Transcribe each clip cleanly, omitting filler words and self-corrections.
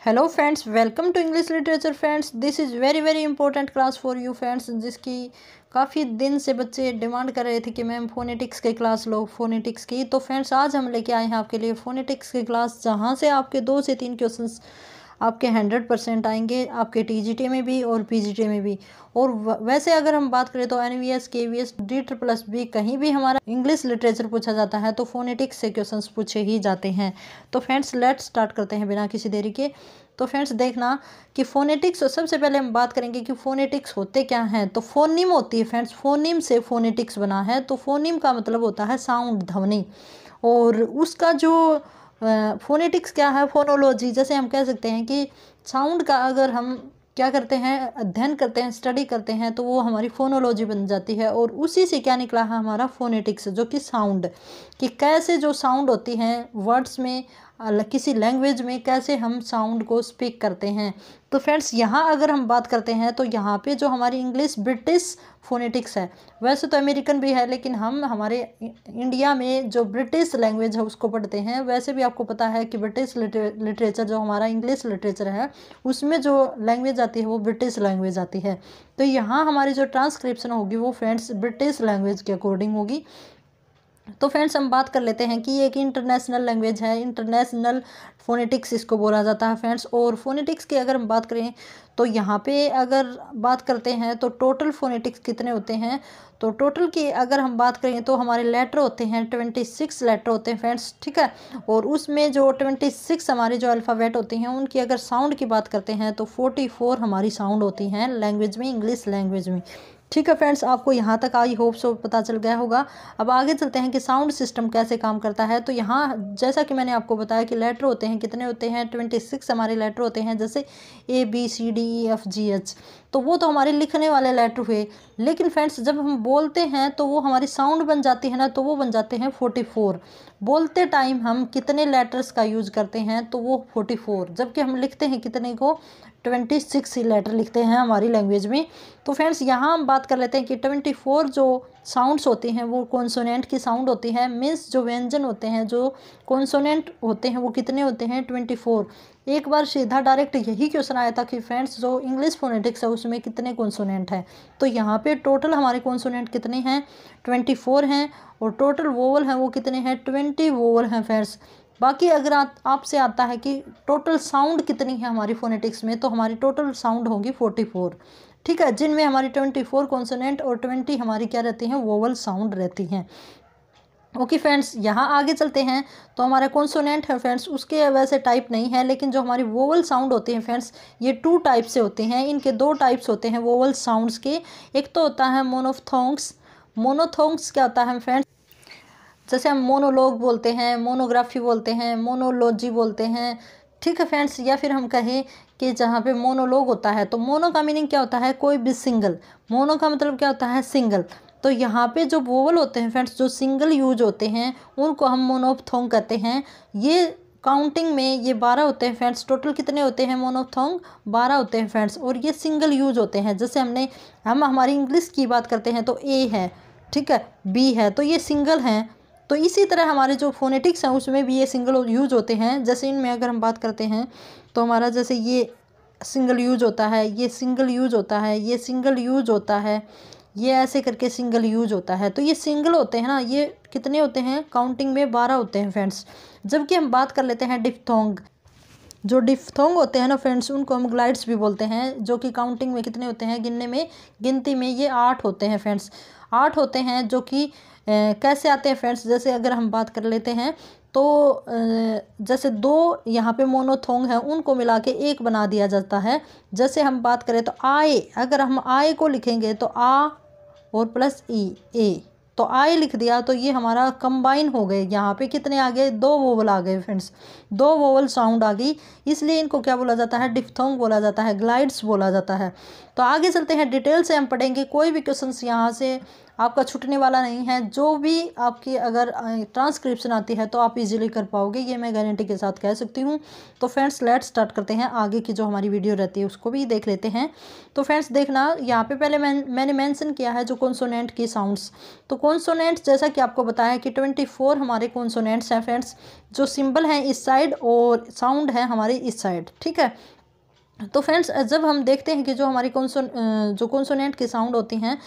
Hello friends, welcome to English literature friends. This is very very important class for you friends, जिसकी काफ़ी दिन से बच्चे demand कर रहे थे कि मैम फोनेटिक्स की क्लास लो, फोनेटिक्स की। तो फ्रेंड्स आज हम लेके आए हैं आपके लिए फोनेटिक्स की क्लास, जहाँ से आपके 2 से 3 क्वेश्चंस आपके 100% आएंगे, आपके टीजीटी में भी और पीजीटी में भी। और वैसे अगर हम बात करें तो एनवीएस, केवीएस, DBBB कहीं भी हमारा इंग्लिश लिटरेचर पूछा जाता है तो फोनेटिक्स से क्वेश्चंस पूछे ही जाते हैं। तो फ्रेंड्स लेट्स स्टार्ट करते हैं बिना किसी देरी के। तो फ्रेंड्स देखना कि फोनेटिक्स, सबसे पहले हम बात करेंगे कि फोनेटिक्स होते क्या हैं। तो फोनीम होती है फ्रेंड्स, फोनीम से फोनेटिक्स बना है। तो फोनीम का मतलब होता है साउंड, ध्वनि। और उसका जो फोनेटिक्स क्या है, फोनोलॉजी, जैसे हम कह सकते हैं कि साउंड का अगर हम क्या करते हैं, अध्ययन करते हैं, स्टडी करते हैं, तो वो हमारी फोनोलॉजी बन जाती है। और उसी से क्या निकला है हमारा फोनेटिक्स, जो कि साउंड, कि कैसे जो साउंड होती हैं वर्ड्स में, किसी लैंग्वेज में कैसे हम साउंड को स्पीक करते हैं। तो फ्रेंड्स यहाँ अगर हम बात करते हैं तो यहाँ पे जो हमारी इंग्लिश ब्रिटिश फोनेटिक्स है, वैसे तो अमेरिकन भी है, लेकिन हम हमारे इंडिया में जो ब्रिटिश लैंग्वेज है उसको पढ़ते हैं। वैसे भी आपको पता है कि ब्रिटिश लिटरेचर जो हमारा इंग्लिश लिटरेचर है, उसमें जो लैंग्वेज आती है वो ब्रिटिश लैंग्वेज आती है। तो यहाँ हमारी जो ट्रांसक्रिप्शन होगी वो फ्रेंड्स ब्रिटिश लैंग्वेज के अकॉर्डिंग होगी। तो फ्रेंड्स हम बात कर लेते हैं कि ये एक इंटरनेशनल लैंग्वेज है, इंटरनेशनल फोनेटिक्स इसको बोला जाता है फ्रेंड्स। और फोनेटिक्स की अगर हम बात करें तो यहाँ पे अगर बात करते हैं तो टोटल फोनेटिक्स कितने होते हैं। तो टोटल की अगर हम बात करें तो हमारे लेटर होते हैं 26 लेटर होते हैं फ्रेंड्स, ठीक है। और उसमें जो 26 हमारे जो अल्फ़ाबेट होते हैं उनकी अगर साउंड की बात करते हैं तो 44 हमारी साउंड होती हैं लैंग्वेज में, इंग्लिश लैंग्वेज में। ठीक है फ्रेंड्स, आपको यहाँ तक आई होप सो पता चल गया होगा। अब आगे चलते हैं कि साउंड सिस्टम कैसे काम करता है। तो यहाँ जैसा कि मैंने आपको बताया कि लेटर होते हैं, कितने होते हैं 26 हमारे लेटर होते हैं, जैसे ABCDEFGH। तो वो तो हमारे लिखने वाले लेटर हुए। लेकिन फ्रेंड्स जब हम बोलते हैं तो वो हमारी साउंड बन जाती है ना, तो वो बन जाते हैं 44। बोलते टाइम हम कितने लेटर्स का यूज करते हैं तो वो 44, जबकि हम लिखते हैं कितने को 26 ही लेटर लिखते हैं हमारी लैंग्वेज में। तो फ्रेंड्स यहाँ हम बात कर लेते हैं कि 24 जो साउंड्स होती हैं वो कॉन्सोनेंट की साउंड होती है। मीन्स जो व्यंजन होते हैं, जो कॉन्सोनेंट होते हैं, वो कितने होते हैं 24। एक बार सीधा डायरेक्ट यही क्वेश्चन आया था कि फ्रेंड्स जो इंग्लिश फोनेटिक्स है उसमें कितने कॉन्सोनेंट हैं। तो यहाँ पे टोटल हमारे कॉन्सोनेंट कितने हैं 24 हैं। और टोटल वोवल हैं वो कितने हैं 20 वोवल हैं फ्रेंड्स। बाकी अगर आपसे आता है कि टोटल साउंड कितनी है हमारी फोनेटिक्स में, तो हमारी टोटल साउंड होगी 44, ठीक है, जिनमें हमारी 24 कॉन्सोनेंट और 20 हमारी क्या रहती हैं, वोवल साउंड रहती हैं। ओके फ्रेंड्स, यहाँ आगे चलते हैं। तो हमारा कॉन्सोनेंट है फ्रेंड्स, उसके वैसे टाइप नहीं है, लेकिन जो हमारी वोवल साउंड होती हैं फ्रेंड्स, ये 2 टाइप से होते हैं। इनके 2 टाइप्स होते हैं वोवल साउंड्स के। एक तो होता है मोनोथोंग्स। मोनोथोंग्स क्या होता है फ्रेंड्स, जैसे हम मोनोलॉग बोलते हैं, मोनोग्राफी बोलते हैं, मोनोलॉजी बोलते हैं, ठीक है फ्रेंड्स। या फिर हम कहें कि जहाँ पे मोनोलॉग होता है, तो मोनो का मीनिंग क्या होता है, कोई भी सिंगल। मोनो का मतलब क्या होता है, सिंगल। तो यहाँ पे जो वोवल होते हैं फ्रेंड्स, जो सिंगल यूज होते हैं, उनको हम मोनोथोंग कहते हैं। ये काउंटिंग में ये 12 होते हैं फ्रेंड्स। टोटल कितने होते हैं मोनोथोंग, 12 होते हैं फ्रेंड्स। और ये सिंगल यूज होते हैं। जैसे हम हमारी इंग्लिश की बात करते हैं तो A है, ठीक है, B है, तो ये सिंगल हैं। तो इसी तरह हमारे जो फोनेटिक्स हैं उसमें भी ये सिंगल यूज होते हैं। जैसे इनमें अगर हम बात करते हैं तो हमारा जैसे ये सिंगल यूज होता है, ये सिंगल यूज होता है, ये सिंगल यूज होता है, ये ऐसे करके सिंगल यूज होता है। तो ये सिंगल होते हैं ना, ये कितने होते हैं, काउंटिंग में 12 होते हैं फ्रेंड्स। जबकि हम बात कर लेते हैं डिफ्थोंग। जो डिफ्थोंग होते हैं ना फ्रेंड्स, उनको हम ग्लाइड्स भी बोलते हैं, जो कि काउंटिंग में कितने होते हैं, गिनती में ये 8 होते हैं फ्रेंड्स। 8 होते हैं, जो कि कैसे आते हैं फ्रेंड्स, जैसे अगर हम बात कर लेते हैं तो जैसे 2 यहाँ पे मोनोथोंग हैं, उनको मिला के एक बना दिया जाता है। जैसे हम बात करें तो आए, अगर हम आए को लिखेंगे तो आ और प्लस ई, ए, तो आई लिख दिया तो ये हमारा कंबाइन हो गए। यहाँ पे कितने आ गए, 2 वोवल आ गए फ्रेंड्स, 2 वोवल साउंड आ गई। इसलिए इनको क्या बोला जाता है, डिफ्थोंग बोला जाता है, ग्लाइड्स बोला जाता है। तो आगे चलते हैं, डिटेल से हम पढ़ेंगे। कोई भी क्वेश्चन यहाँ से आपका छूटने वाला नहीं है। जो भी आपकी अगर ट्रांसक्रिप्शन आती है तो आप इजीली कर पाओगे, ये मैं गारंटी के साथ कह सकती हूँ। तो फ्रेंड्स लेट्स स्टार्ट करते हैं। आगे की जो हमारी वीडियो रहती है उसको भी देख लेते हैं। तो फ्रेंड्स देखना, यहाँ पे पहले मैंने मेंशन किया है जो कॉन्सोनेंट की साउंड्स। तो कॉन्सोनेंट जैसा कि आपको बताया कि 24 हमारे कॉन्सोनेंट्स हैं फ्रेंड्स, जो सिंबल हैं इस साइड और साउंड है हमारे इस साइड, ठीक है। तो फ्रेंड्स जब हम देखते हैं कि जो हमारी कॉन्सोनेंट की साउंड होती हैं,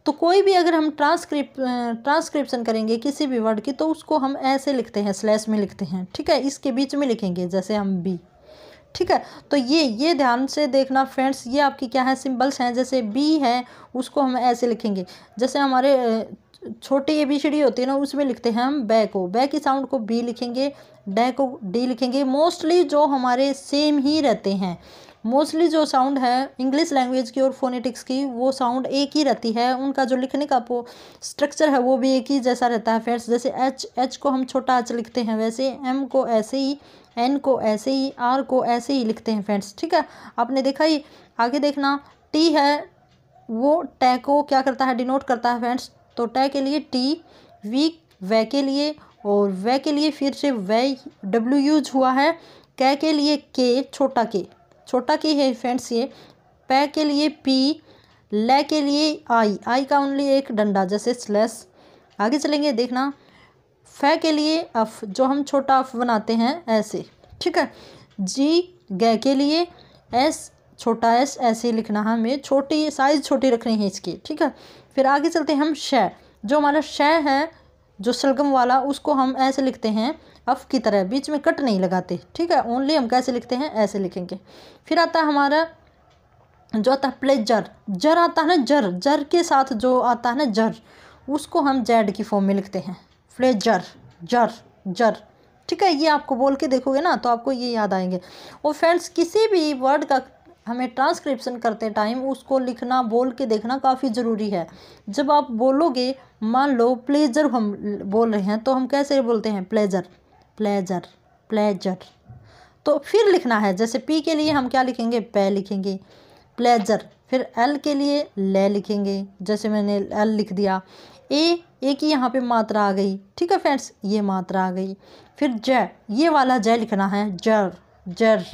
तो कोई भी अगर हम ट्रांसक्रिप्शन करेंगे किसी भी वर्ड की, तो उसको हम ऐसे लिखते हैं, स्लैश में लिखते हैं, ठीक है। इसके बीच में लिखेंगे जैसे हम बी, ठीक है। तो ये ध्यान से देखना फ्रेंड्स, ये आपकी क्या है, सिंबल्स हैं। जैसे बी है उसको हम ऐसे लिखेंगे, जैसे हमारे छोटी ABCD होती है ना, उसमें लिखते हैं हम बै को, बै की साउंड को बी लिखेंगे, डै को डी लिखेंगे। मोस्टली जो हमारे सेम ही रहते हैं, मोस्टली जो साउंड है इंग्लिश लैंग्वेज की और फोनेटिक्स की, वो साउंड एक ही रहती है। उनका जो लिखने का स्ट्रक्चर है वो भी एक ही जैसा रहता है फ्रेंड्स। जैसे एच को हम छोटा एच लिखते हैं, वैसे एम को ऐसे ही, एन को ऐसे ही, आर को ऐसे ही लिखते हैं फ्रेंड्स, ठीक है। आपने देखा ही। आगे देखना, टी है वो टै को क्या करता है, डिनोट करता है फ्रेंड्स। तो टै के लिए टी, वी वै के लिए, और वै के लिए फिर से वै डब्ल्यू यूज हुआ है। कै के लिए के, छोटा के है फ्रेंड्स ये। पै के लिए पी, लै के लिए आई का ओनली एक डंडा जैसे स्लैश। आगे चलेंगे, देखना, फै के लिए अफ, जो हम छोटा अफ बनाते हैं ऐसे, ठीक है। जी गै के लिए, एस छोटा एस ऐसे लिखना है हमें, छोटी साइज छोटी रखनी है इसकी, ठीक है। फिर आगे चलते हैं हम शै, जो हमारा शै है जो सलगम वाला, उसको हम ऐसे लिखते हैं अफ की तरह, बीच में कट नहीं लगाते, ठीक है। ओनली हम कैसे लिखते हैं, ऐसे लिखेंगे। फिर आता है हमारा जो आता है प्लेजर, जर आता है ना, जर के साथ जो आता है ना जर, उसको हम जेड की फॉर्म में लिखते हैं, प्लेजर, जर, ठीक है। ये आपको बोल के देखोगे ना तो आपको ये याद आएंगे। और फ्रेंड्स किसी भी वर्ड का हमें ट्रांसक्रिप्शन करते टाइम उसको लिखना, बोल के देखना काफ़ी ज़रूरी है। जब आप बोलोगे, मान लो प्लेजर हम बोल रहे हैं, तो हम कैसे बोलते हैं, प्लेजर, तो फिर लिखना है। जैसे पी के लिए हम क्या लिखेंगे, पै लिखेंगे, प्लेजर। फिर एल के लिए ले लिखेंगे, जैसे मैंने एल लिख दिया। ए की यहाँ पे मात्रा आ गई, ठीक है फ्रेंड्स, ये मात्रा आ गई। फिर जय, ये वाला जय लिखना है, जर।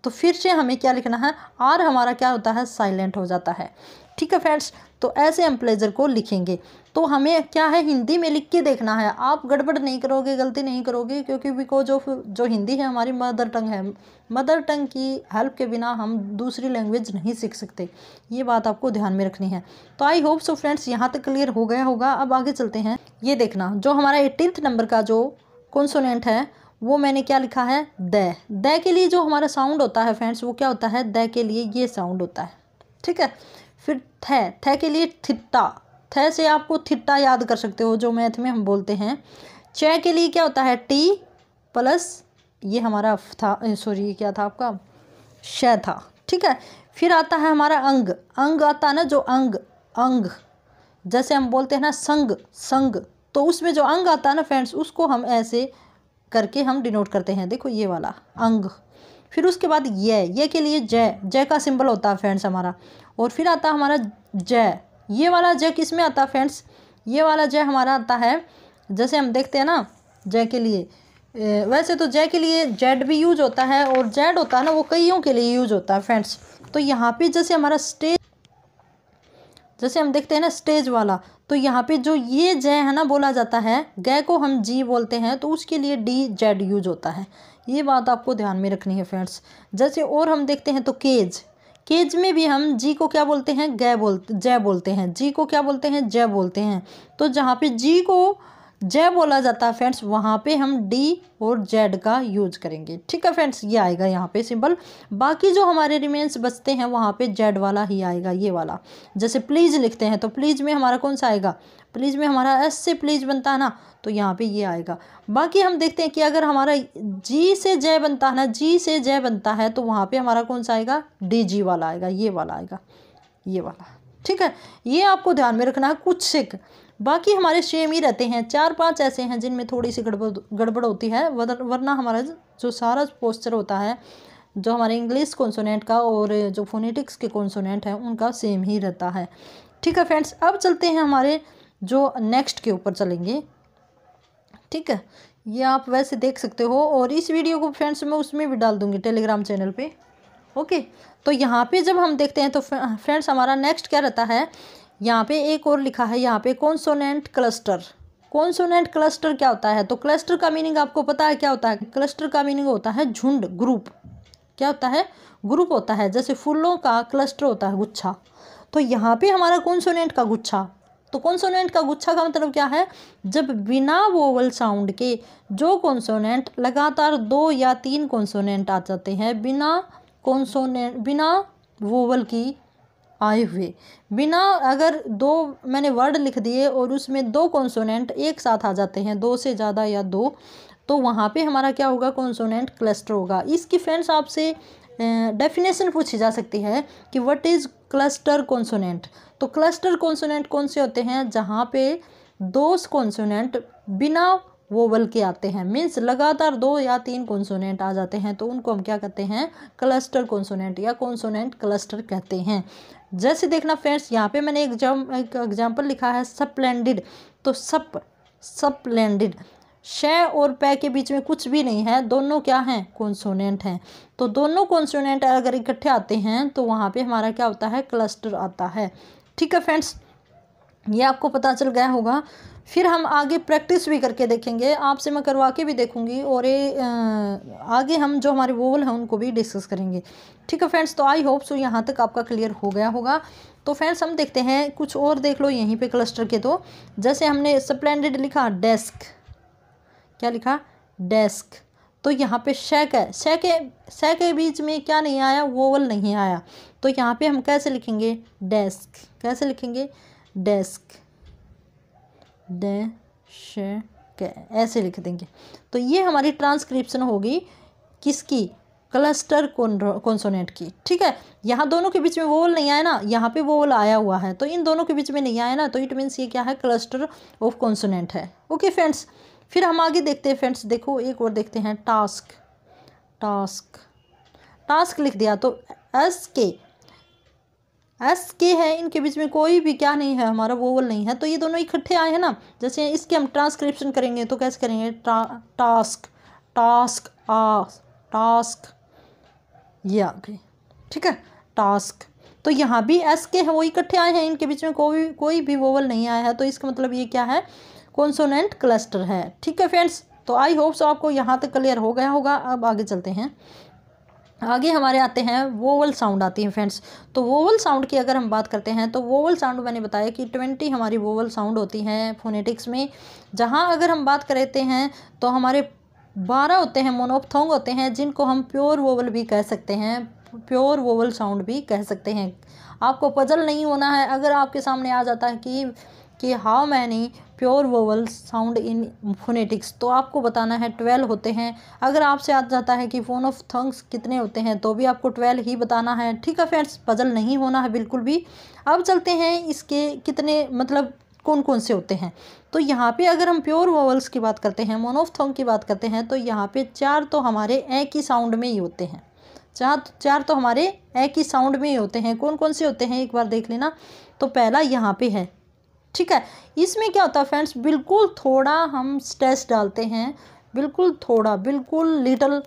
तो फिर से हमें क्या लिखना है, आर हमारा क्या होता है, साइलेंट हो जाता है, ठीक है फ्रेंड्स। तो ऐसे हम प्लेजर को लिखेंगे। तो हमें क्या है, हिंदी में लिख के देखना है। आप गड़बड़ नहीं करोगे, गलती नहीं करोगे, क्योंकि जो हिंदी है हमारी मदर टंग है। मदर टंग की हेल्प के बिना हम दूसरी लैंग्वेज नहीं सीख सकते, ये बात आपको ध्यान में रखनी है। तो आई होप सो फ्रेंड्स यहाँ तक क्लियर हो गया होगा। अब आगे चलते हैं। ये देखना, जो हमारा 18th नंबर का जो कॉन्सोनेंट है वो मैंने क्या लिखा है, दै के लिए जो हमारा साउंड होता है फ्रेंड्स, वो क्या होता है, दै के लिए ये साउंड होता है, ठीक है। फिर थे के लिए थिट्टा, थे से आपको थिट्टा याद कर सकते हो, जो मैथ में हम बोलते हैं। चे के लिए क्या होता है, टी प्लस ये हमारा था, सॉरी क्या था आपका, शै था, ठीक है। फिर आता है हमारा अंग आता है ना, जो अंग जैसे हम बोलते हैं ना संग, तो उसमें जो अंग आता है ना फ्रेंड्स, उसको हम ऐसे करके हम डिनोट करते हैं, देखो ये वाला अंग। फिर उसके बाद ये के लिए जय का सिंबल होता है फ्रेंड्स हमारा। और फिर आता है हमारा जय, ये वाला जय किस में आता है फ्रेंड्स, ये वाला जय हमारा आता है, जैसे हम देखते हैं ना जय के लिए, वैसे तो जय के लिए जेड भी यूज होता है, और जेड होता है ना वो कईयों के लिए यूज होता है फ्रेंड्स। तो यहाँ पे जैसे हमारा स्टेज, जैसे हम देखते हैं ना स्टेज वाला, तो यहाँ पे जो ये जय है ना बोला जाता है, गै को हम जी बोलते हैं, तो उसके लिए डी जेड यूज होता है। ये बात आपको ध्यान में रखनी है फ्रेंड्स। जैसे और हम देखते हैं तो केज में भी हम जी को क्या बोलते हैं, जय बोलते हैं, जी को क्या बोलते हैं, जय बोलते हैं। तो जहाँ पे जी को जय बोला जाता है फ्रेंड्स, वहाँ पे हम डी और जेड का यूज करेंगे, ठीक है फ्रेंड्स। ये आएगा यहाँ पे सिंबल। बाकी जो हमारे रिमेन्स बचते हैं वहाँ पे जेड वाला ही आएगा, ये वाला। जैसे प्लीज लिखते हैं, तो प्लीज में हमारा कौन सा आएगा, प्लीज में हमारा एस से प्लीज बनता है ना, तो यहाँ पे ये आएगा। बाकी हम देखते हैं कि अगर हमारा जी से जय बनता है ना, जी से जय बनता है, तो वहाँ पे हमारा कौन सा आएगा, डी जी वाला आएगा, ये वाला आएगा, ये वाला, ठीक है। ये आपको ध्यान में रखना है कुछ सिक। बाकी हमारे सेम ही रहते हैं, 4-5 ऐसे हैं जिनमें थोड़ी सी गड़बड़ होती है, वरना हमारा जो सारा पोस्चर होता है, जो हमारे इंग्लिश कॉन्सोनेंट का और जो फोनेटिक्स के कॉन्सोनेंट हैं उनका सेम ही रहता है। ठीक है फ्रेंड्स, अब चलते हैं हमारे जो नेक्स्ट के ऊपर चलेंगे। ठीक है, ये आप वैसे देख सकते हो और इस वीडियो को फ्रेंड्स मैं उसमें भी डाल दूँगी टेलीग्राम चैनल पे। ओके, तो यहाँ पे जब हम देखते हैं तो फ्रेंड्स हमारा नेक्स्ट क्या रहता है, यहाँ पे एक और लिखा है यहाँ पे कॉन्सोनेंट क्लस्टर। कॉन्सोनेंट क्लस्टर क्या होता है, तो क्लस्टर का मीनिंग आपको पता है क्या होता है? क्लस्टर का मीनिंग होता है झुंड, ग्रुप। क्या होता है? ग्रुप होता है, जैसे फूलों का क्लस्टर होता है, गुच्छा। तो यहाँ पे हमारा कॉन्सोनेंट का गुच्छा, तो कॉन्सोनेंट का गुच्छा का मतलब क्या है? जब बिना वोवल साउंड के जो कॉन्सोनेंट लगातार 2 या 3 कॉन्सोनेंट आ जाते हैं, बिना वोवल की आए हुए, बिना अगर 2 मैंने वर्ड लिख दिए और उसमें 2 कॉन्सोनेंट एक साथ आ जाते हैं, 2 से ज़्यादा या 2, तो वहाँ पे हमारा क्या होगा? कॉन्सोनेंट क्लस्टर होगा। इसकी फ्रेंड्स आपसे डेफिनेशन पूछी जा सकती है कि व्हाट इज़ क्लस्टर कॉन्सोनेंट। तो क्लस्टर कॉन्सोनेंट कौन से होते हैं? जहाँ पे 2 कॉन्सोनेंट बिना वोवल के आते हैं, मीन्स लगातार 2 या 3 कॉन्सोनेंट आ जाते हैं, तो उनको हम क्या कहते हैं? क्लस्टर कॉन्सोनेंट या कॉन्सोनेंट क्लस्टर कहते हैं। जैसे देखना फ्रेंड्स, यहाँ पे मैंने एक एग्जाम्पल लिखा है स्प्लेंडिड। तो स्प्लेंडिड, श और पै के बीच में कुछ भी नहीं है, दोनों क्या हैं? कॉन्सोनेंट हैं। तो दोनों कॉन्सोनेंट अगर इकट्ठे आते हैं तो वहाँ पे हमारा क्या होता है? क्लस्टर आता है। ठीक है फ्रेंड्स, ये आपको पता चल गया होगा। फिर हम आगे प्रैक्टिस भी करके देखेंगे, आपसे मैं करवा के भी देखूंगी, और ये आगे हम जो हमारे वोवल हैं उनको भी डिस्कस करेंगे। ठीक है फ्रेंड्स, तो आई होप सो यहाँ तक आपका क्लियर हो गया होगा। तो फ्रेंड्स हम देखते हैं कुछ और, देख लो यहीं पे क्लस्टर के। तो जैसे हमने स्प्लेंडिड लिखा, डेस्क, क्या लिखा? डेस्क। तो यहाँ पे शेक है, श के बीच में क्या नहीं आया? वोवल नहीं आया। तो यहाँ पे हम कैसे लिखेंगे? डेस्क। कैसे लिखेंगे? डेस्क, ऐसे लिख देंगे। तो ये हमारी ट्रांसक्रिप्शन होगी किसकी? क्लस्टर कॉन्सोनेंट की। ठीक है, यहाँ दोनों के बीच में वोवल नहीं आया ना, यहाँ पे वोवल आया हुआ है, तो इन दोनों के बीच में नहीं आया ना, तो इट मीन्स ये क्या है? क्लस्टर ऑफ कॉन्सोनेंट है। ओके फ्रेंड्स, फिर हम आगे देखते हैं फ्रेंड्स। देखो एक और देखते हैं, टास्क। टास्क लिख दिया तो एस के है, इनके बीच में कोई भी क्या नहीं है? हमारा वोवल नहीं है, तो ये दोनों इकट्ठे आए हैं ना। जैसे इसके हम ट्रांसक्रिप्शन करेंगे तो कैसे करेंगे? टास्क, ये आ गए। ठीक है, टास्क। तो यहाँ भी एस के हैं, वो इकट्ठे आए हैं, इनके बीच में कोई भी वोवल नहीं आया है, तो इसका मतलब ये क्या है? कॉन्सोनेंट क्लस्टर है। ठीक है फ्रेंड्स, तो आई होप सो आपको यहाँ तक क्लियर हो गया होगा। अब आगे चलते हैं। आगे हमारे आते हैं वोवल साउंड आती है फ्रेंड्स। तो वोवल साउंड की अगर हम बात करते हैं तो वोवल साउंड मैंने बताया कि 20 हमारी वोवल साउंड होती हैं फोनेटिक्स में। जहाँ अगर हम बात करते हैं तो हमारे 12 होते हैं, मोनोफ्थोंग होते हैं, जिनको हम प्योर वोवल भी कह सकते हैं, प्योर वोवल साउंड भी कह सकते हैं। आपको पजल नहीं होना है। अगर आपके सामने आ जाता है कि how many pure vowel sound in phonetics, तो आपको बताना है 12 होते हैं। अगर आपसे आ जाता है कि फोनोफ्थोंग्स कितने होते हैं, तो भी आपको 12 ही बताना है। ठीक है फ्रेंड्स, पजल नहीं होना है बिल्कुल भी। अब चलते हैं इसके कितने मतलब कौन कौन से होते हैं। तो यहाँ पे अगर हम प्योर वोवल्स की बात करते हैं, मोनोफ्थोंग की बात करते हैं, तो यहाँ पे 4 तो हमारे एक ही साउंड में ही होते हैं। 4 तो हमारे एक ही साउंड में ही होते हैं। कौन कौन से होते हैं एक बार देख लेना। तो पहला यहाँ पे है। ठीक है, इसमें क्या होता है फ्रेंड्स, बिल्कुल थोड़ा हम स्ट्रेस डालते हैं, बिल्कुल थोड़ा, बिल्कुल लिटल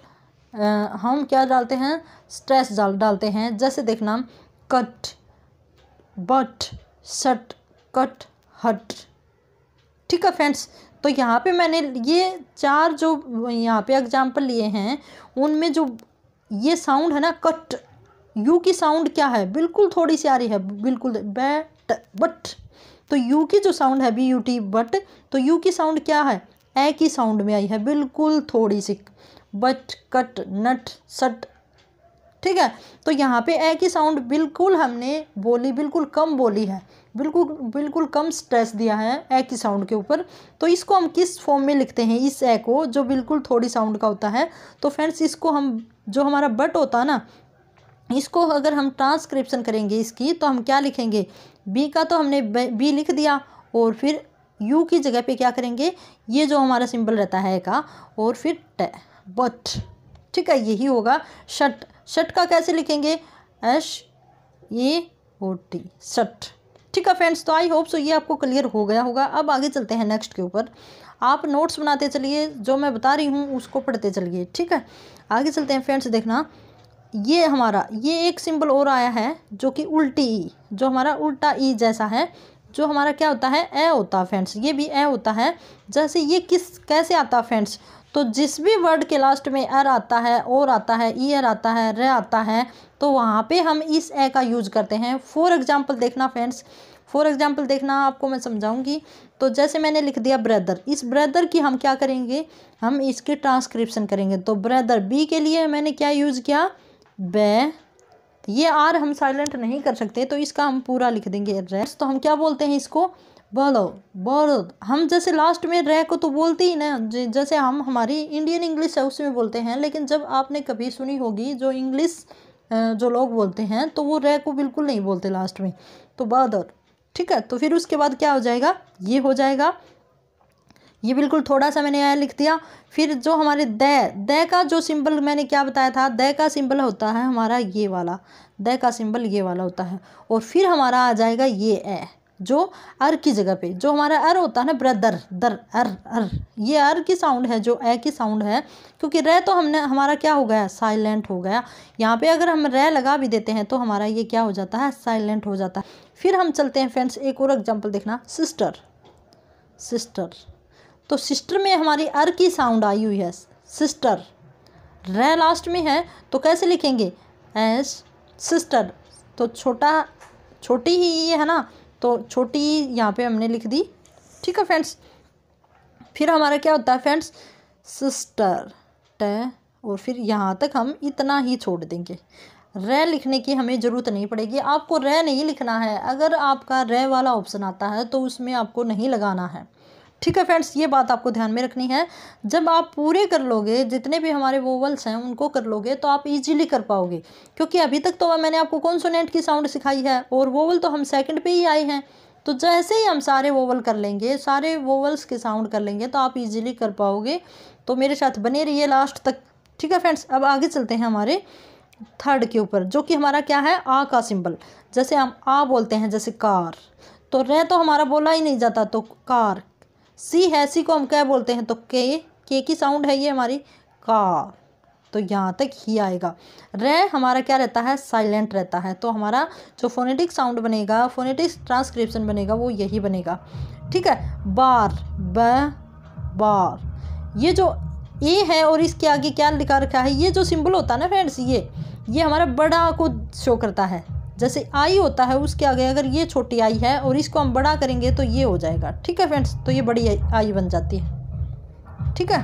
हम क्या डालते हैं? स्ट्रेस डालते हैं। जैसे देखना, कट, बट, सट, कट, हट। ठीक है फ्रेंड्स, तो यहाँ पे मैंने ये 4 जो यहाँ पे एग्जाम्पल लिए हैं, उनमें जो ये साउंड है ना, कट, यू की साउंड क्या है? बिल्कुल थोड़ी सी आ रही है, बिल्कुल। बट, तो यू की जो साउंड है BUT, बट, तो यू की साउंड क्या है? ए की साउंड में आई है, बिल्कुल थोड़ी सी। बट, कट, नट, सट। ठीक है, तो यहाँ पे ए की साउंड बिल्कुल हमने बोली, बिल्कुल कम बोली है, बिल्कुल कम स्ट्रेस दिया है ए की साउंड के ऊपर। तो इसको हम किस फॉर्म में लिखते हैं? इस ए को, जो बिल्कुल थोड़ी साउंड का होता है। तो फ्रेंड्स, इसको हम, जो हमारा बट होता है ना, इसको अगर हम ट्रांसक्रिप्शन करेंगे इसकी, तो हम क्या लिखेंगे? बी का तो हमने बी लिख दिया, और फिर यू की जगह पे क्या करेंगे? ये जो हमारा सिंबल रहता है का, और फिर बट। ठीक है, यही होगा शट। शट का कैसे लिखेंगे, SAOT, शट। ठीक है फ्रेंड्स, तो आई होप सो ये आपको क्लियर हो गया होगा। अब आगे चलते हैं नेक्स्ट के ऊपर। आप नोट्स बनाते चलिए, जो मैं बता रही हूँ उसको पढ़ते चलिए। ठीक है, आगे चलते हैं फ्रेंड्स। देखना ये हमारा ये एक सिंबल और आया है जो कि उल्टी ई, जो हमारा उल्टा ई जैसा है, जो हमारा क्या होता है, ए होता है फ्रेंड्स। ये भी ए होता है। जैसे ये कैसे आता है फ्रेंड्स, तो जिस भी वर्ड के लास्ट में एर आता है, और आता है, ई एर आता है, रे आता है, तो वहाँ पे हम इस ए का यूज करते हैं। फॉर एग्जाम्पल देखना फ्रेंड्स, फॉर एग्जाम्पल देखना, आपको मैं समझाऊंगी। तो जैसे मैंने लिख दिया ब्रदर, इस ब्रदर की हम क्या करेंगे, हम इसके ट्रांसक्रिप्शन करेंगे। तो ब्रदर, बी के लिए मैंने क्या यूज़ किया, बे। ये आर हम साइलेंट नहीं कर सकते, तो इसका हम पूरा लिख देंगे रेस्ट। तो हम क्या बोलते हैं इसको, बोलो बोलो। हम जैसे लास्ट में रे को तो बोलते ही ना, जैसे हम हमारी इंडियन इंग्लिश है उसमें बोलते हैं, लेकिन जब आपने कभी सुनी होगी जो इंग्लिश जो लोग बोलते हैं, तो वो रे को बिल्कुल नहीं बोलते लास्ट में, तो बदर। ठीक है, तो फिर उसके बाद क्या हो जाएगा, ये हो जाएगा। ये बिल्कुल थोड़ा सा मैंने यहाँ लिख दिया। फिर जो हमारे द का जो सिंबल मैंने क्या बताया था, द का सिंबल होता है हमारा ये वाला, द का सिंबल ये वाला होता है। और फिर हमारा आ जाएगा ये ए, जो अर की जगह पे, जो हमारा अर होता है ना, ब्रदर, दर, अर अर, ये अर की साउंड है, जो ए की साउंड है, क्योंकि रे तो हमने हमारा क्या हो गया, साइलेंट हो गया। यहाँ पे अगर हम रे लगा भी देते हैं तो हमारा ये क्या हो जाता है, साइलेंट हो जाता है। फिर हम चलते हैं फ्रेंड्स, एक और एग्जाम्पल देखना, सिस्टर, सिस्टर। तो सिस्टर में हमारी अर की साउंड आई हुई है, सिस्टर, रे लास्ट में है, तो कैसे लिखेंगे, एस सिस्टर। तो छोटी ही ये है ना, तो छोटी यहाँ पे हमने लिख दी। ठीक है फ्रेंड्स, फिर हमारा क्या होता है फ्रेंड्स, सिस्टर, ट, और फिर यहाँ तक हम इतना ही छोड़ देंगे। रे लिखने की हमें ज़रूरत नहीं पड़ेगी, आपको रे नहीं लिखना है। अगर आपका रे वाला ऑप्शन आता है तो उसमें आपको नहीं लगाना है। ठीक है फ्रेंड्स, ये बात आपको ध्यान में रखनी है। जब आप पूरे कर लोगे, जितने भी हमारे वोवल्स हैं उनको कर लोगे, तो आप इजीली कर पाओगे। क्योंकि अभी तक तो मैंने आपको कॉन्सोनेंट की साउंड सिखाई है, और वोवल तो हम सेकंड पे ही आए हैं। तो जैसे ही हम सारे वोवल कर लेंगे, सारे वोवल्स की साउंड कर लेंगे, तो आप इजीली कर पाओगे। तो मेरे साथ बने रहिए लास्ट तक। ठीक है फ्रेंड्स, अब आगे चलते हैं हमारे थर्ड के ऊपर, जो कि हमारा क्या है, आ का सिंबल। जैसे हम आ बोलते हैं, जैसे कार, तो रे तो हमारा बोला ही नहीं जाता, तो कार। सी है, सी को हम क्या बोलते हैं, तो के की साउंड है ये हमारी, कार, तो यहाँ तक ही आएगा। रे हमारा क्या रहता है, साइलेंट रहता है। तो हमारा जो फोनेटिक साउंड बनेगा, फोनेटिक ट्रांसक्रिप्शन बनेगा, वो यही बनेगा। ठीक है, बार, ब, बार। ये जो ए है और इसके आगे क्या लिखा रखा है, ये जो सिंबल होता है ना फ्रेंड्स, ये हमारा बड़ा को शो करता है। जैसे आई होता है, उसके आगे अगर ये छोटी आई है और इसको हम बड़ा करेंगे तो ये हो जाएगा। ठीक है फ्रेंड्स, तो ये बड़ी आई बन जाती है। ठीक है,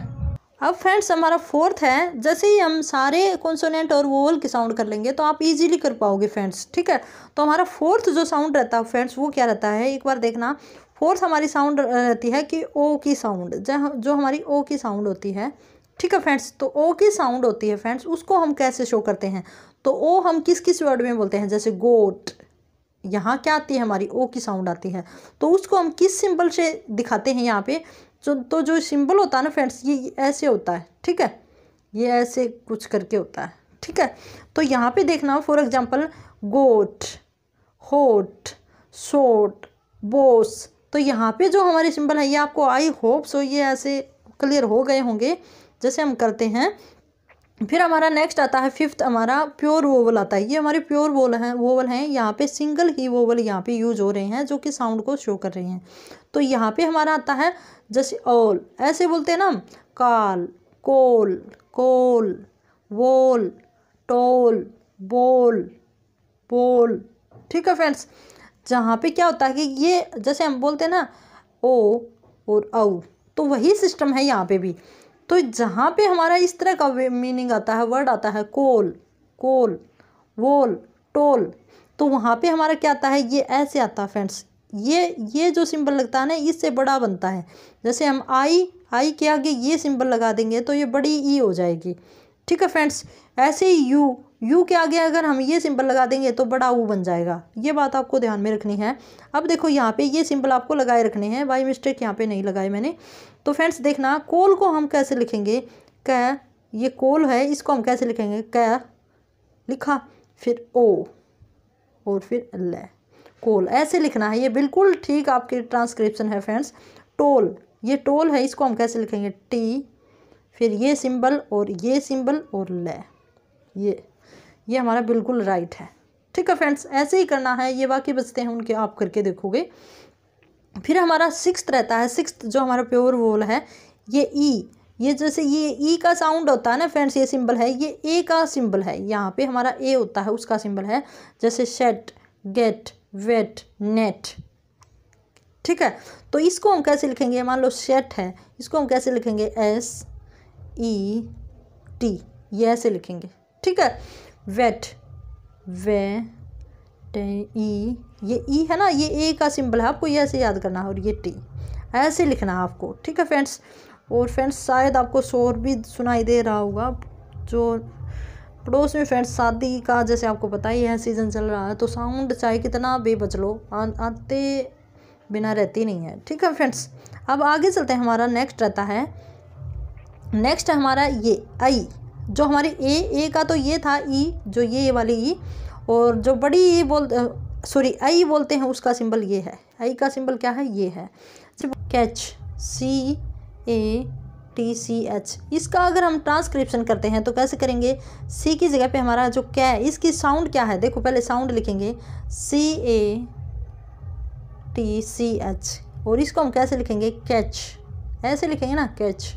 अब फ्रेंड्स हमारा फोर्थ है। जैसे ही हम सारे कॉन्सोनेंट और वोवल की साउंड कर लेंगे तो आप इजीली कर पाओगे फ्रेंड्स। ठीक है, तो हमारा फोर्थ जो साउंड रहता है फ्रेंड्स, वो क्या रहता है, एक बार देखना। फोर्थ हमारी साउंड रहती है कि ओ की साउंड, जो हमारी ओ की साउंड होती है। ठीक है फ्रेंड्स, तो ओ की साउंड होती है फ्रेंड्स, उसको हम कैसे शो करते हैं, तो ओ हम किस किस वर्ड में बोलते हैं, जैसे गोट, यहाँ क्या आती है, हमारी ओ की साउंड आती है, तो उसको हम किस सिंबल से दिखाते हैं यहाँ पे, तो जो सिंबल होता है ना फ्रेंड्स, ये ऐसे होता है। ठीक है, ये ऐसे कुछ करके होता है। ठीक है, तो यहाँ पे देखना, फॉर एग्जांपल गोट, होट, शोट, बोस। तो यहाँ पे जो हमारे सिंबल है, ये आपको आई होप सो ये ऐसे क्लियर हो गए होंगे जैसे हम करते हैं। फिर हमारा नेक्स्ट आता है फिफ्थ, हमारा प्योर वोवल आता है। ये हमारे प्योर वोवल हैं। यहाँ पे सिंगल ही वोवल यहाँ पे यूज हो रहे हैं, जो कि साउंड को शो कर रहे हैं। तो यहाँ पे हमारा आता है जैसे ऑल, ऐसे बोलते हैं ना हम, काल, कोल, कोल, वोल, टोल, बोल, बोल। ठीक है फ्रेंड्स, जहाँ पे क्या होता है कि ये जैसे हम बोलते हैं ना ओ और औ, तो वही सिस्टम है यहाँ पे भी। तो जहाँ पे हमारा इस तरह का मीनिंग आता है, वर्ड आता है कोल, कोल, वोल, टोल, तो वहाँ पे हमारा क्या आता है, ये ऐसे आता है फ्रेंड्स। ये जो सिंबल लगता है ना, इससे बड़ा बनता है। जैसे हम आई के आगे ये सिंबल लगा देंगे तो ये बड़ी ई हो जाएगी। ठीक है फ्रेंड्स, ऐसे ही यू के आगे अगर हम ये सिंबल लगा देंगे तो बड़ा ऊ बन जाएगा। ये बात आपको ध्यान में रखनी है। अब देखो यहाँ पे ये सिंबल आपको लगाए रखने हैं, बाय मिस्टेक यहाँ पे नहीं लगाए मैंने। तो फ्रेंड्स देखना, कोल को हम कैसे लिखेंगे, क, ये कोल है, इसको हम कैसे लिखेंगे, क, लिखा, फिर ओ और फिर ल, कोल, ऐसे लिखना है। ये बिल्कुल ठीक आपकी ट्रांसक्रिप्शन है फ्रेंड्स। टोल, ये टोल है, इसको हम कैसे लिखेंगे, टी, फिर ये सिंबल और ये सिंबल और ल, ये हमारा बिल्कुल राइट है। ठीक है फ्रेंड्स, ऐसे ही करना है। ये बाकी बचते हैं उनके आप करके देखोगे। फिर हमारा सिक्स्थ रहता है, सिक्स्थ जो हमारा प्योर वोल है, ये ई, ये जैसे ये ई का साउंड होता है ना फ्रेंड्स, ये सिंबल है, ये ए का सिंबल है, यहाँ पे हमारा ए होता है, उसका सिंबल है। जैसे शेट, गेट, वेट, नेट। ठीक है, तो इसको हम कैसे लिखेंगे, मान लो शेट है, इसको हम कैसे लिखेंगे, एस ई टी, ये ऐसे लिखेंगे। ठीक है, वेट, वे टे ई, ये ई है ना, ये ए का सिंबल है, आपको ये ऐसे याद करना है, और ये टी, ऐसे लिखना है आपको। ठीक है फ्रेंड्स, और फ्रेंड्स शायद आपको शोर भी सुनाई दे रहा होगा, जो पड़ोस में फ्रेंड्स शादी का जैसे आपको पता ही है सीज़न चल रहा है, तो साउंड चाहे कितना भी बच लो आते बिना रहती नहीं है। ठीक है फ्रेंड्स, अब आगे चलते हैं। हमारा नेक्स्ट रहता है, नेक्स्ट है हमारा ये आई, जो हमारी ए का तो ये था ई, जो ये वाली ई, और जो बड़ी ई सॉरी आई बोलते हैं, उसका सिंबल ये है। आई का सिंबल क्या है, ये है catch, C A T C H. इसका अगर हम ट्रांसक्रिप्शन करते हैं तो कैसे करेंगे, सी की जगह पे हमारा जो कै, इसकी साउंड क्या है, देखो पहले साउंड लिखेंगे, सी ए टी सी एच, और इसको हम कैसे लिखेंगे, कैच, ऐसे लिखेंगे ना, कैच।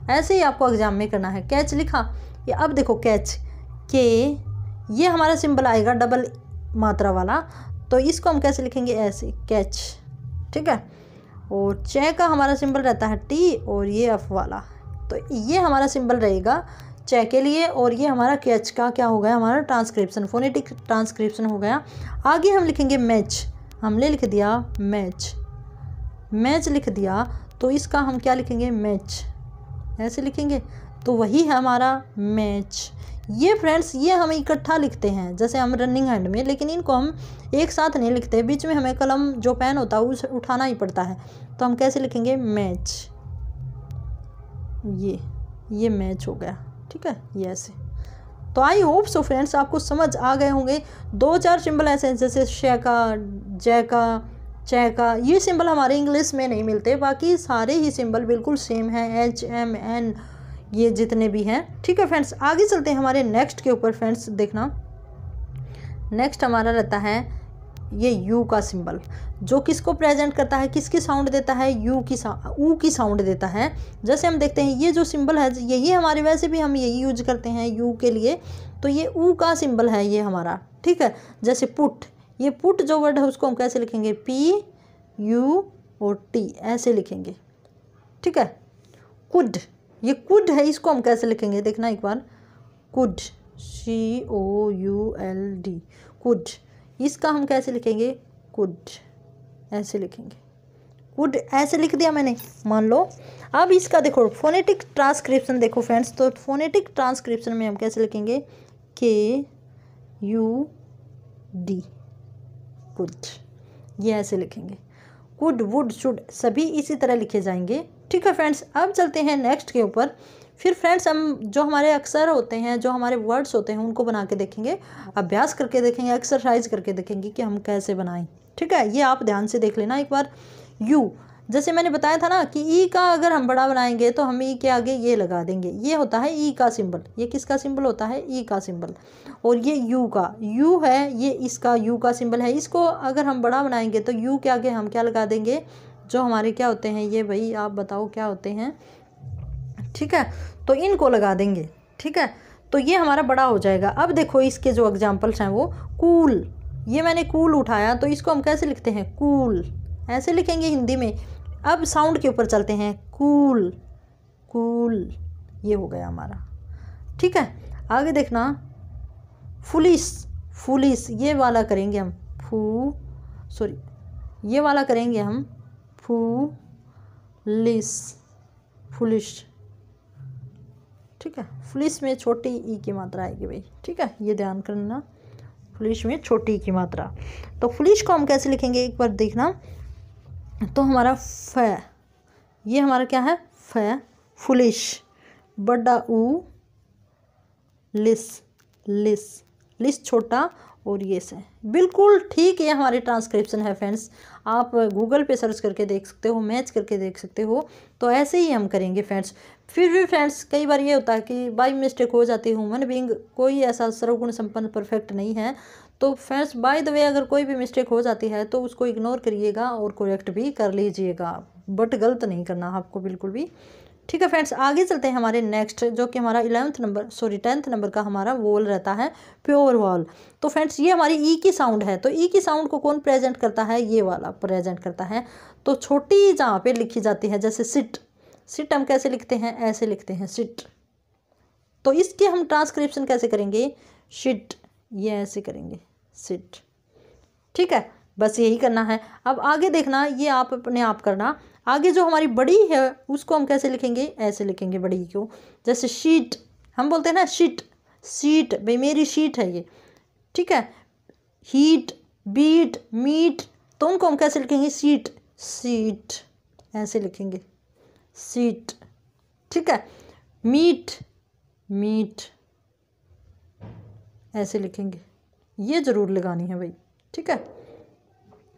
ऐसे ही आपको एग्जाम में करना है। कैच लिखा, ये अब देखो कैच के, ये हमारा सिंबल आएगा डबल मात्रा वाला, तो इसको हम कैसे लिखेंगे, ऐसे कैच। ठीक है, और चे का हमारा सिंबल रहता है टी, और ये एफ वाला, तो ये हमारा सिंबल रहेगा चे के लिए, और ये हमारा कैच का क्या हो गया, हमारा ट्रांसक्रिप्शन, फोनेटिक ट्रांसक्रिप्शन हो गया। आगे हम लिखेंगे मैच, हमने लिख दिया मैच, मैच लिख दिया, तो इसका हम क्या लिखेंगे, मैच, ऐसे लिखेंगे, तो वही है हमारा मैच। ये फ्रेंड्स ये हम इकट्ठा लिखते हैं, जैसे हम रनिंग हैंड में, लेकिन इनको हम एक साथ नहीं लिखते, बीच में हमें कलम जो पेन होता है उसे उठाना ही पड़ता है। तो हम कैसे लिखेंगे, मैच, ये मैच हो गया। ठीक है, ये ऐसे। तो आई होप सो फ्रेंड्स आपको समझ आ गए होंगे। 2-4 सिंबल ऐसे हैं, जैसे शे का, जय का, चे का, ये सिंबल हमारे इंग्लिश में नहीं मिलते, बाकी सारे ही सिंबल बिल्कुल सेम हैं, एच एम एन, ये जितने भी हैं। ठीक है फ्रेंड्स, आगे चलते हैं हमारे नेक्स्ट के ऊपर। फ्रेंड्स देखना, नेक्स्ट हमारा रहता है ये यू का सिंबल, जो किसको प्रेजेंट करता है, किसकी साउंड देता है, ऊ की साउंड देता है। जैसे हम देखते हैं ये जो सिंबल है, यही हमारे, वैसे भी हम यही यूज करते हैं यू के लिए, तो ये ऊ का सिंबल है ये हमारा। ठीक है, जैसे पुट, ये पुट जो वर्ड है उसको हम कैसे लिखेंगे, पी यू और टी, ऐसे लिखेंगे। ठीक है, कुड, ये कुड है, इसको हम कैसे लिखेंगे, देखना एक बार, could, C O U L D, could, इसका हम कैसे लिखेंगे, कुड, ऐसे लिखेंगे, कुड, ऐसे लिख दिया मैंने, मान लो। अब इसका देखो फोनेटिक ट्रांसक्रिप्शन देखो फ्रेंड्स, तो फोनेटिक ट्रांसक्रिप्शन में हम कैसे लिखेंगे, के यू डी, कुड, ये ऐसे लिखेंगे। कुड, वुड, शुड, सभी इसी तरह लिखे जाएंगे। ठीक है फ्रेंड्स, अब चलते हैं नेक्स्ट के ऊपर। फिर फ्रेंड्स हम जो हमारे अक्षर होते हैं, जो हमारे वर्ड्स होते हैं, उनको बना के देखेंगे, अभ्यास करके देखेंगे, एक्सरसाइज करके देखेंगे कि हम कैसे बनाएं। ठीक है, ये आप ध्यान से देख लेना एक बार। यू, जैसे मैंने बताया था ना कि ई का अगर हम बड़ा बनाएंगे तो हम ई के आगे ये लगा देंगे, ये होता है ई का सिंबल। ये किसका सिंबल होता है, ई का सिंबल। और ये यू का, यू है, ये इसका यू का सिंबल है। इसको अगर हम बड़ा बनाएंगे तो यू के आगे हम क्या लगा देंगे, जो हमारे क्या होते हैं, ये भाई आप बताओ क्या होते हैं। ठीक है, तो इनको लगा देंगे। ठीक है, तो ये हमारा बड़ा हो जाएगा। अब देखो इसके जो एग्जाम्पल्स हैं वो, कूल, ये मैंने कूल उठाया, तो इसको हम कैसे लिखते हैं, कूल, ऐसे लिखेंगे हिंदी में। अब साउंड के ऊपर चलते हैं, कूल, कूल, ये हो गया हमारा। ठीक है, आगे देखना, फुलिश, फुलिश, ये वाला करेंगे हम, ये वाला करेंगे हम, फुलिश, फुलिश। ठीक है, फुलिश में छोटी ई की मात्रा आएगी भाई। ठीक है, ये ध्यान करना, फुलिश में छोटी ई की मात्रा। तो फुलिश को हम कैसे लिखेंगे एक बार देखना, तो हमारा फ, ये हमारा क्या है, फ, फुलिश, बड़ा ऊ, लिस, लिस, लिस्ट छोटा और ये से बिल्कुल ठीक है। हमारी ट्रांसक्रिप्शन है फ्रेंड्स, आप गूगल पे सर्च करके देख सकते हो, मैच करके देख सकते हो। तो ऐसे ही हम करेंगे फ्रेंड्स। फिर भी फ्रेंड्स कई बार ये होता है कि बाई मिस्टेक हो जाती है। ह्यूमन बीइंग कोई ऐसा सर्वगुण संपन्न परफेक्ट नहीं है। तो फ्रेंड्स बाय द वे अगर कोई भी मिस्टेक हो जाती है तो उसको इग्नोर करिएगा और करेक्ट भी कर लीजिएगा, बट गलत नहीं करना आपको बिल्कुल भी। ठीक है फ्रेंड्स, आगे चलते हैं हमारे नेक्स्ट, जो कि हमारा 10th नंबर का हमारा वोल रहता है, प्योर वॉल। तो फ्रेंड्स ये हमारी ई की साउंड है। तो ई की साउंड को कौन प्रेजेंट करता है? ये वाला प्रेजेंट करता है। तो छोटी जहाँ पे लिखी जाती है, जैसे सिट, सिट हम कैसे लिखते हैं? ऐसे लिखते हैं सिट। तो इसके हम ट्रांसक्रिप्शन कैसे करेंगे? शिट, ये ऐसे करेंगे सिट। ठीक है, बस यही करना है। अब आगे देखना, ये आप अपने आप करना। आगे जो हमारी बड़ी है उसको हम कैसे लिखेंगे? ऐसे लिखेंगे बड़ी को। जैसे शीट हम बोलते हैं ना, शीट, सीट, भाई मेरी शीट है ये। ठीक है, हीट, बीट, मीट, तो उनको हम कैसे लिखेंगे? सीट, सीट, ऐसे लिखेंगे सीट। ठीक है, मीट, मीट, ऐसे लिखेंगे। ये जरूर लगानी है भाई। ठीक है,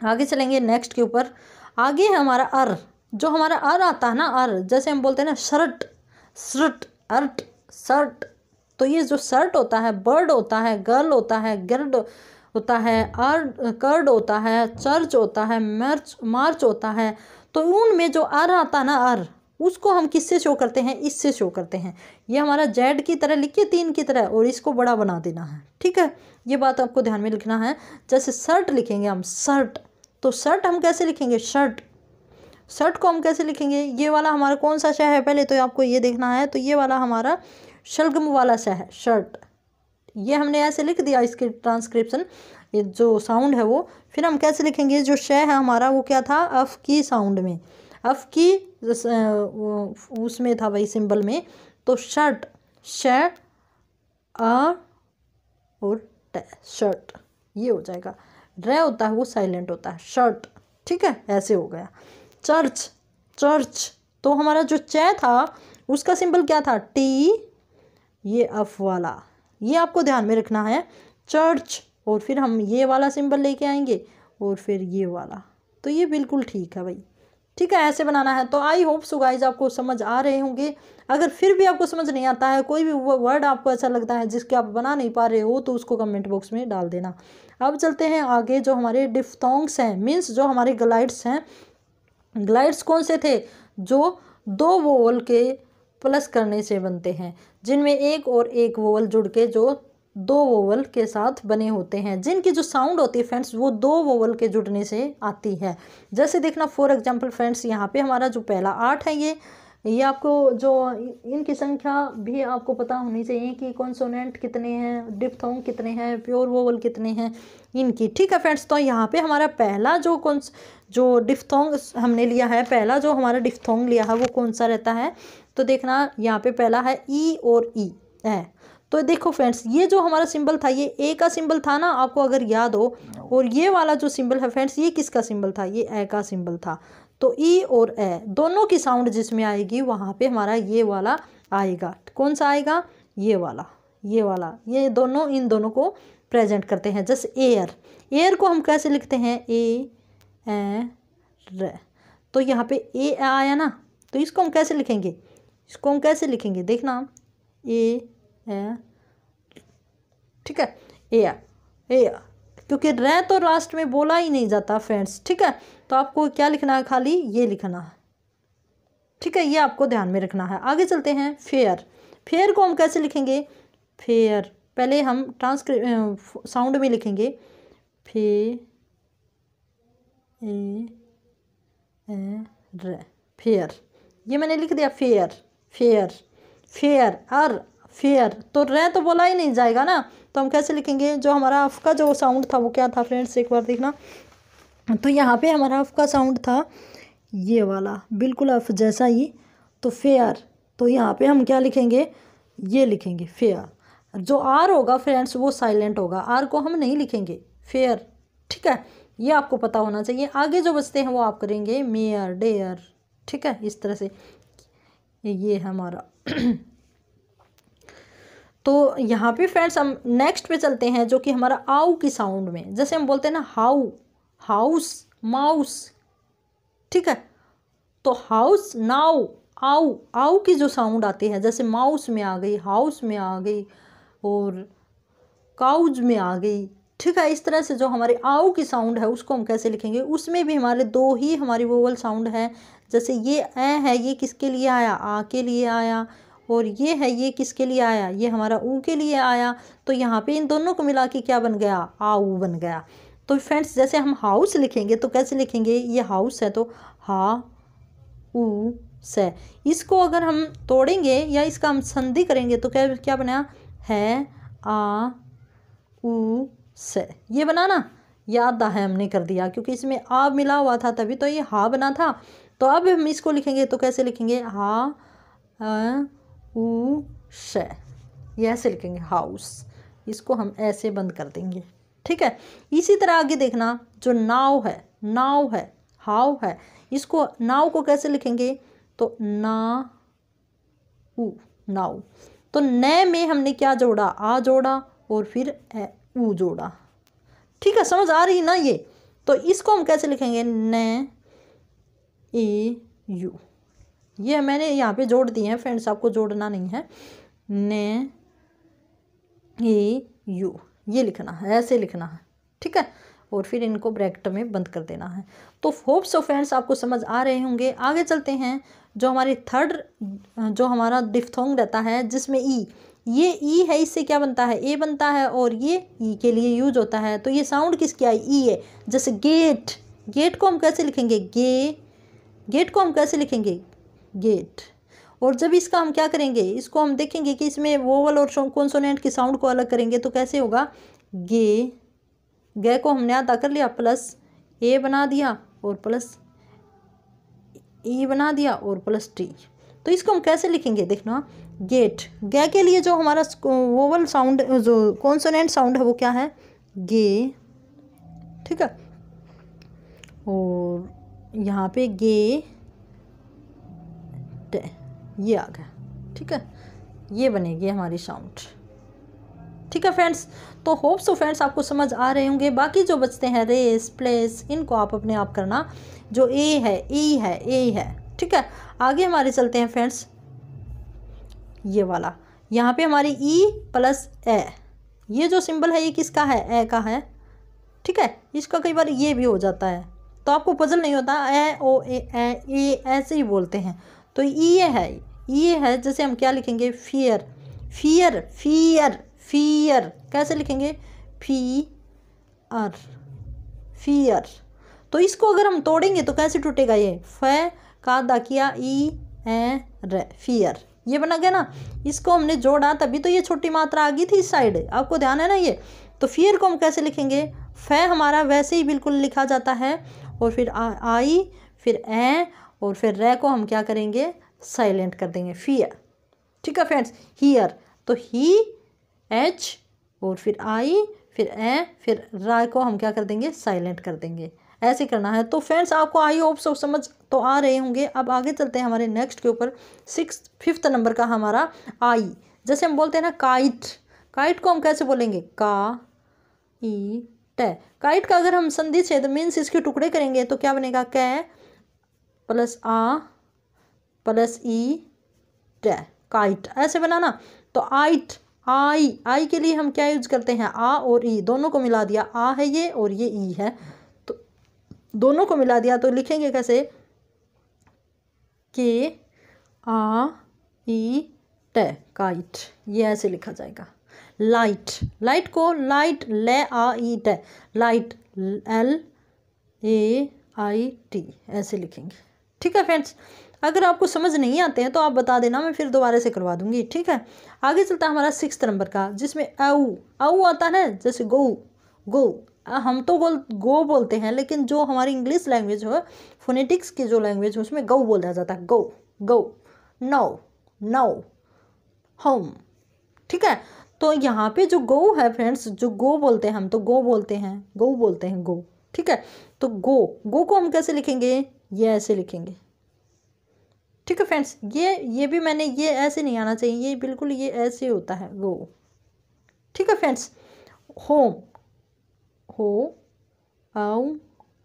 आगे चलेंगे नेक्स्ट के ऊपर। आगे है हमारा अर। जो हमारा अर आता है ना, अर, जैसे हम बोलते हैं ना शर्ट, शर्ट, अर्ट, शर्ट। तो ये जो शर्ट होता है, बर्ड होता है, गर्ल होता है, गिर्ड होता है, कर्ड होता है, चर्च होता है, मार्च होता है। तो उनमें जो अर आता है ना, अर, उसको हम किससे शो करते हैं? इससे शो करते हैं। ये हमारा जेड की तरह लिखिए, 3 की तरह, और इसको बड़ा बना देना है। ठीक है, ये बात आपको ध्यान में लिखना है। जैसे शर्ट लिखेंगे हम, शर्ट, तो शर्ट हम कैसे लिखेंगे? शर्ट। शर्ट को हम कैसे लिखेंगे? ये वाला हमारा कौन सा शह है पहले तो आपको ये देखना है। तो ये वाला हमारा शलगम वाला शह है, शर्ट। ये हमने ऐसे लिख दिया, इसके ट्रांसक्रिप्शन, ये जो साउंड है वो। फिर हम कैसे लिखेंगे? जो शह है हमारा वो क्या था? अफ की साउंड में, अफ की उसमें था वही सिंबल में। तो शर्ट, श, अ और ट, शर्ट, ये हो जाएगा। रे होता है वो साइलेंट होता है, शर्ट। ठीक है, ऐसे हो गया। चर्च, चर्च, तो हमारा जो च था उसका सिंबल क्या था? टी, ये अफ वाला, ये आपको ध्यान में रखना है, चर्च। और फिर हम ये वाला सिंबल लेके आएंगे और फिर ये वाला। तो ये बिल्कुल ठीक है भाई। ठीक है, ऐसे बनाना है। तो आई होप सो गाइज आपको समझ आ रहे होंगे। अगर फिर भी आपको समझ नहीं आता है, कोई भी वर्ड आपको ऐसा लगता है जिसके आप बना नहीं पा रहे हो, तो उसको कमेंट बॉक्स में डाल देना। अब चलते हैं आगे, जो हमारे डिफ्थोंग्स हैं, मीन्स जो हमारे ग्लाइड्स हैं। ग्लाइड्स कौन से थे? जो 2 वोवल के प्लस करने से बनते हैं, जिनमें एक और एक वोवल जुड़ के जो 2 वोवल के साथ बने होते हैं, जिनकी जो साउंड होती है फ्रेंड्स वो 2 वोवल के जुड़ने से आती है। जैसे देखना, फॉर एग्जांपल फ्रेंड्स, यहाँ पे हमारा जो पहला 8 है, ये आपको जो इनकी संख्या भी आपको पता होनी चाहिए कि कॉन्सोनेंट कितने हैं, डिप्थोंग कितने हैं, प्योर वोवल कितने हैं इनकी। ठीक है फ्रेंड्स, तो यहाँ पे हमारा पहला जो डिप्थोंग हमने लिया है, पहला जो हमारा डिप्थोंग लिया है वो कौन सा रहता है? तो देखना, यहाँ पे पहला है ई और ई है। तो देखो फ्रेंड्स, ये जो हमारा सिंबल था ये ए का सिंबल था ना, आपको अगर याद हो। और ये वाला जो सिंबल है फ्रेंड्स, ये किसका सिंबल था? ये ए का सिंबल था। तो ई और ए दोनों की साउंड जिसमें आएगी वहाँ पे हमारा ये वाला आएगा। कौन सा आएगा? ये वाला, ये वाला। ये दोनों इन दोनों को प्रेजेंट करते हैं। जैसे एयर, एयर को हम कैसे लिखते हैं? ए र। तो यहाँ पे ए आया ना, तो इसको हम कैसे लिखेंगे? इसको हम कैसे लिखेंगे? देखना, ए, ठीक है, ए, क्योंकि रे तो लास्ट में बोला ही नहीं जाता फ्रेंड्स। ठीक है, तो आपको क्या लिखना है? खाली ये लिखना है। ठीक है, ये आपको ध्यान में रखना है। आगे चलते हैं, फेयर। फेयर को हम कैसे लिखेंगे? फेयर, पहले हम साउंड में लिखेंगे, फे ए र, फेयर। ये मैंने लिख दिया, फेयर, फेयर, फेयर, अर, फेयर। तो रे तो बोला ही नहीं जाएगा ना, तो हम कैसे लिखेंगे? जो हमारा अफ का जो साउंड था वो क्या था फ्रेंड्स? एक बार देखना, तो यहाँ पे हमारा अफ का साउंड था ये वाला, बिल्कुल अफ जैसा ही। तो फेयर, तो यहाँ पे हम क्या लिखेंगे? ये लिखेंगे फेयर। जो आर होगा फ्रेंड्स वो साइलेंट होगा, आर को हम नहीं लिखेंगे, फेयर। ठीक है, ये आपको पता होना चाहिए। आगे जो बचते हैं वो आप करेंगे, मेयर, डेयर। ठीक है, इस तरह से ये है हमारा। तो यहाँ पे फ्रेंड्स हम नेक्स्ट पे चलते हैं, जो कि हमारा आउ की साउंड में। जैसे हम बोलते हैं ना हाउ, हाउस, माउस, ठीक है। तो हाउस, नाउ, आउ, आउ की जो साउंड आती है, जैसे माउस में आ गई, हाउस में आ गई और काउज में आ गई, ठीक है। इस तरह से जो हमारी आउ की साउंड है उसको हम कैसे लिखेंगे, उसमें भी हमारे दो ही हमारी वोवल साउंड है। जैसे ये है, ये किसके लिए आया, आ के लिए आया, और ये है, ये किसके लिए आया, ये हमारा ऊ के लिए आया। तो यहाँ पे इन दोनों को मिला के क्या बन गया, आऊ बन गया। तो फ्रेंड्स जैसे हम हाउस लिखेंगे तो कैसे लिखेंगे, ये हाउस है तो हा ऊ से। इसको अगर हम तोड़ेंगे या इसका हम संधि करेंगे तो क्या क्या बना, है आ ऊ से, ये बना ना। याद है हमने कर दिया क्योंकि इसमें आ मिला हुआ था तभी तो ये हा बना था। तो अब हम इसको लिखेंगे तो कैसे लिखेंगे, हा ऊ से, ये ऐसे लिखेंगे हाउस। इसको हम ऐसे बंद कर देंगे, ठीक है। इसी तरह आगे देखना, जो नाव है, नाव है, हाव है, इसको नाव को कैसे लिखेंगे, तो ना ऊ, नाव। तो न में हमने क्या जोड़ा, आ जोड़ा और फिर ऊ जोड़ा, ठीक है। समझ आ रही ना ये। तो इसको हम कैसे लिखेंगे, न ए यू, ये मैंने यहाँ पे जोड़ दिए हैं फ्रेंड्स, आपको जोड़ना नहीं है। न ए यू, ये लिखना है, ऐसे लिखना है, ठीक है। और फिर इनको ब्रैकेट में बंद कर देना है। तो होप सो फ्रेंड्स आपको समझ आ रहे होंगे। आगे चलते हैं, जो हमारी थर्ड, जो हमारा डिफ्थोंग रहता है जिसमें ई, ये ई है, इससे क्या बनता है, ए बनता है, और ये ई के लिए यूज होता है। तो ये साउंड किसकी आई, ई है। जैसे गेट, गेट को हम कैसे लिखेंगे, गेट को हम कैसे लिखेंगे, गेट। और जब इसका हम क्या करेंगे, इसको हम देखेंगे कि इसमें वोवल और कॉन्सोनेंट की साउंड को अलग करेंगे तो कैसे होगा, गे को हमने आधा कर लिया, प्लस ए बना दिया और प्लस ई बना दिया और प्लस टी। तो इसको हम कैसे लिखेंगे, देखना, गेट। गे के लिए जो हमारा वोवल साउंड, जो कॉन्सोनेंट साउंड है वो क्या है, गे, ठीक है। और यहाँ पे गे टे, ये आ गया, ठीक है। ये बनेगी हमारी साउंड, ठीक है फ्रेंड्स। तो होप सो फ्रेंड्स आपको समझ आ रहे होंगे। बाकी जो बचते हैं रेस, प्लेस, इनको आप अपने आप करना। जो ए है, ई है, ए है, ठीक है। आगे हमारे चलते हैं फ्रेंड्स, ये वाला, यहाँ पे हमारी ई प्लस ए, ये जो सिंबल है ये किसका है, ए का है, ठीक है। इसका कई बार ये भी हो जाता है तो आपको पजल नहीं होता, ए ओ ए ऐसे ही बोलते हैं। तो ये है, ये है। जैसे हम क्या लिखेंगे, फियर, फियर, फियर, फियर, कैसे लिखेंगे, फियर। तो इसको अगर हम तोड़ेंगे तो कैसे टूटेगा, ये फ का दाकिया ई ए र, फियर, ये बना गया ना। इसको हमने जोड़ा तभी तो ये छोटी मात्रा आ गई थी इस साइड, आपको ध्यान है ना ये। तो फियर को हम कैसे लिखेंगे, फ हमारा वैसे ही बिल्कुल लिखा जाता है, और फिर आई, फिर ए, और फिर रे को हम क्या करेंगे, साइलेंट कर देंगे, फियर, ठीक है फ्रेंड्स। हियर, तो ही, एच, और फिर आई, फिर ए, फिर रा को हम क्या कर देंगे, साइलेंट कर देंगे। ऐसे करना है। तो फ्रेंड्स आपको आई होप सब समझ तो आ रहे होंगे। अब आगे चलते हैं हमारे नेक्स्ट के ऊपर, फिफ्थ नंबर का हमारा आई। जैसे हम बोलते हैं ना काइट, काइट को हम कैसे बोलेंगे, का ई टे। काइट का अगर हम संधि छेद मीन्स इसके टुकड़े करेंगे तो क्या बनेगा, कै प्लस आ प्लस ई टे, काइट, ऐसे बनाना। तो आइट, आई के लिए हम क्या यूज करते हैं, आ और ई दोनों को मिला दिया, आ है ये और ये ई है, तो दोनों को मिला दिया तो लिखेंगे कैसे, के आ ई टे, काइट, ये ऐसे लिखा जाएगा। लाइट, लाइट को लाइट, ले आ ई टे, light, L A I T, ऐसे लिखेंगे, ठीक है फ्रेंड्स। अगर आपको समझ नहीं आते हैं तो आप बता देना, मैं फिर दोबारा से करवा दूंगी, ठीक है। आगे चलता है हमारा 6th नंबर का, जिसमें औ आता है। जैसे गो, हम तो गो बोलते हैं, लेकिन जो हमारी इंग्लिश लैंग्वेज है, फोनेटिक्स की जो लैंग्वेज है, उसमें गौ बोला जाता है, गो, नो, होम, ठीक है। तो यहाँ पे जो गो है फ्रेंड्स, जो गो बोलते हैं हम, तो गो बोलते हैं, गो, ठीक है। तो गो को हम कैसे लिखेंगे, ये ऐसे लिखेंगे, ठीक है फ्रेंड्स, ये भी मैंने ये ऐसे नहीं आना चाहिए, ये बिल्कुल ये ऐसे होता है गो। ठीक है फ्रेंड्स, होम, हो आऊ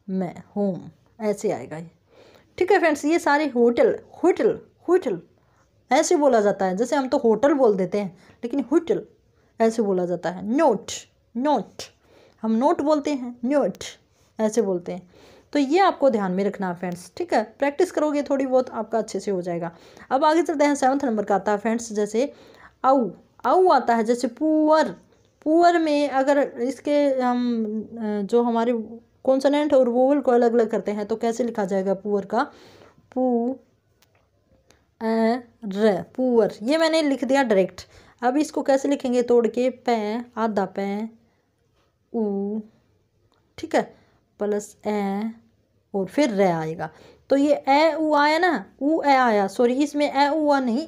मैं, होम ऐसे आएगा ये। ठीक है फ्रेंड्स, ये सारे होटल, होटल होटल ऐसे बोला जाता है, जैसे हम तो होटल बोल देते हैं लेकिन होटल ऐसे बोला जाता है। नोट, नोट हम नोट बोलते हैं, नोट ऐसे बोलते हैं। तो ये आपको ध्यान में रखना है फ्रेंड्स। ठीक है, प्रैक्टिस करोगे थोड़ी बहुत आपका अच्छे से हो जाएगा। अब आगे चलते हैं, 7th नंबर का आता है फ्रेंड्स, जैसे आऊ, आऊ आता है जैसे पुअर। पुअर में अगर इसके हम जो हमारे कॉन्सोनेंट और वोवल को अलग अलग करते हैं तो कैसे लिखा जाएगा पुअर का, पू र, पुअर। ये मैंने लिख दिया डायरेक्ट। अब इसको कैसे लिखेंगे तोड़ के, पै, आधा पै, ऊ, ठीक है, प्लस ए और फिर र आएगा। तो ये ए ऊ आया ना, ऊ ए आया, सॉरी इसमें ए ऊ आ नहीं,